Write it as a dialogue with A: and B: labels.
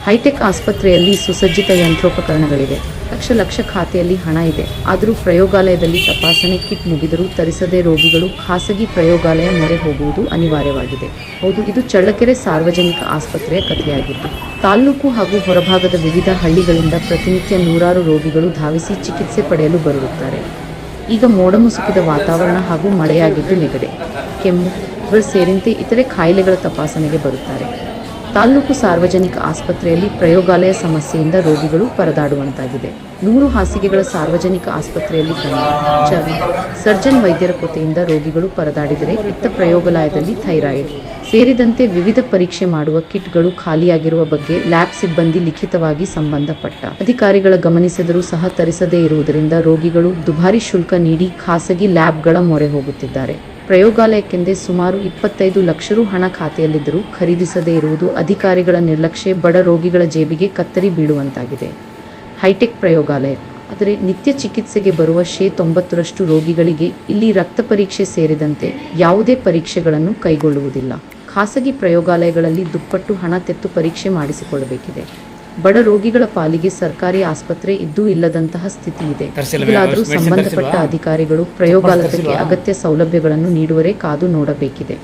A: High tech ಆಸ್ಪತ್ರೆಯಲ್ಲಿ ಸುಸಜ್ಜಿತ ಯಂತ್ರೋಪಕರಣಗಳಿವೆ. ಲಕ್ಷ ಖಾತೆಯಲ್ಲಿ ಹಣ ಇದೆ. ಆದರೂ ಪ್ರಯೋಗಾಲಯದಲ್ಲಿ ತಪಾಸಣೆ ಕಿಟ್ ಮುಗಿದರೂ ತರಿಸದೆ ರೋಗಿಗಳು ಖಾಸಗಿ ಪ್ರಯೋಗಾಲಯ ಮೊರೆ ಹೋಗುವುದು ಅನಿವಾರ್ಯವಾಗಿದೆ. ಹೌದು, ಇದು ಚಳ್ಳಕೆರೆ ಸಾರ್ವಜನಿಕ ಆಸ್ಪತ್ರೆಯ ಕಥೆಯಾಗಿದ್ದು, ತಾಲ್ಲೂಕು ಹಾಗೂ ಹೊರಭಾಗದ ವಿವಿಧ ಹಳ್ಳಿಗಳಿಂದ ಪ್ರತಿನಿತ್ಯ ನೂರಾರು ರೋಗಿಗಳು ಧಾವಿಸಿ ಚಿಕಿತ್ಸೆ ಪಡೆಯಲು ಬರುತ್ತಾರೆ. ಈಗ ಮೋಡಮುಸುಕಿದ ವಾತಾವರಣ ಹಾಗೂ ಮಳೆಯಾಗಿದ್ದು ನೆಗಡಿ, ಕೆಮ್ಮು, ಜ್ವರ ಸೇರಿದಂತೆ ಇತರೆ ಕಾಯಿಲೆಗಳ ತಪಾಸಣೆಗೆ ಬರುತ್ತಾರೆ. ತಾಲ್ಲೂಕು ಸಾರ್ವಜನಿಕ ಆಸ್ಪತ್ರೆಯಲ್ಲಿ ಪ್ರಯೋಗಾಲಯ ಸಮಸ್ಯೆಯಿಂದ ರೋಗಿಗಳು ಪರದಾಡುವಂತಾಗಿದೆ. 100 ಹಾಸಿಗೆಗಳ ಸಾರ್ವಜನಿಕ ಆಸ್ಪತ್ರೆಯಲ್ಲಿ ಕಣ್ಣು, ಚರ್ಮ, ಸರ್ಜನ್ ವೈದ್ಯರ ಕೊತೆಯಿಂದ ರೋಗಿಗಳು ಪರದಾಡಿದರೆ, ಇತ್ತ ಪ್ರಯೋಗಾಲಯದಲ್ಲಿ ಥೈರಾಯ್ಡ್ ಸೇರಿದಂತೆ ವಿವಿಧ ಪರೀಕ್ಷೆ ಮಾಡುವ ಕಿಟ್ಗಳು ಖಾಲಿಯಾಗಿರುವ ಬಗ್ಗೆ ಲ್ಯಾಬ್ ಸಿಬ್ಬಂದಿ ಲಿಖಿತವಾಗಿ ಸಂಬಂಧಪಟ್ಟ ಅಧಿಕಾರಿಗಳ ಗಮನಿಸಿದರೂ ಸಹ ತರಿಸದೇ ಇರುವುದರಿಂದ ರೋಗಿಗಳು ದುಬಾರಿ ಶುಲ್ಕ ನೀಡಿ ಖಾಸಗಿ ಲ್ಯಾಬ್ಗಳ ಮೊರೆ ಹೋಗುತ್ತಿದ್ದಾರೆ. ಪ್ರಯೋಗಾಲಯಕ್ಕೆಂದೇ ಸುಮಾರು 25 ಲಕ್ಷ ರು ಹಣ ಖಾತೆಯಲ್ಲಿದ್ದರೂ ಖರೀದಿಸದೇ ಇರುವುದು ಅಧಿಕಾರಿಗಳ ನಿರ್ಲಕ್ಷ್ಯ ಬಡ ರೋಗಿಗಳ ಜೇಬಿಗೆ ಕತ್ತರಿ ಬೀಳುವಂತಾಗಿದೆ. ಹೈಟೆಕ್ ಪ್ರಯೋಗಾಲಯ ಆದರೆ ನಿತ್ಯ ಚಿಕಿತ್ಸೆಗೆ ಬರುವ 90% ರೋಗಿಗಳಿಗೆ ಇಲ್ಲಿ ರಕ್ತ ಪರೀಕ್ಷೆ ಸೇರಿದಂತೆ ಯಾವುದೇ ಪರೀಕ್ಷೆಗಳನ್ನು ಕೈಗೊಳ್ಳುವುದಿಲ್ಲ. ಖಾಸಗಿ ಪ್ರಯೋಗಾಲಯಗಳಲ್ಲಿ ದುಪ್ಪಟ್ಟು ಹಣ ತೆತ್ತು ಪರೀಕ್ಷೆ ಮಾಡಿಸಿಕೊಳ್ಳಬೇಕಿದೆ. ಬಡ ರೋಗಿಗಳ ಪಾಲಿಗೆ ಸರ್ಕಾರಿ ಆಸ್ಪತ್ರೆ ಇದ್ದೂ ಇಲ್ಲದಂತಹ ಸ್ಥಿತಿ ಇದೆ. ಇಲ್ಲಾದರೂ ಸಂಬಂಧಪಟ್ಟ ಅಧಿಕಾರಿಗಳು ಪ್ರಯೋಗಾಲಯಕ್ಕೆ ಅಗತ್ಯ ಸೌಲಭ್ಯಗಳನ್ನು ನೀಡುವರೆ ಕಾದು ನೋಡಬೇಕಿದೆ.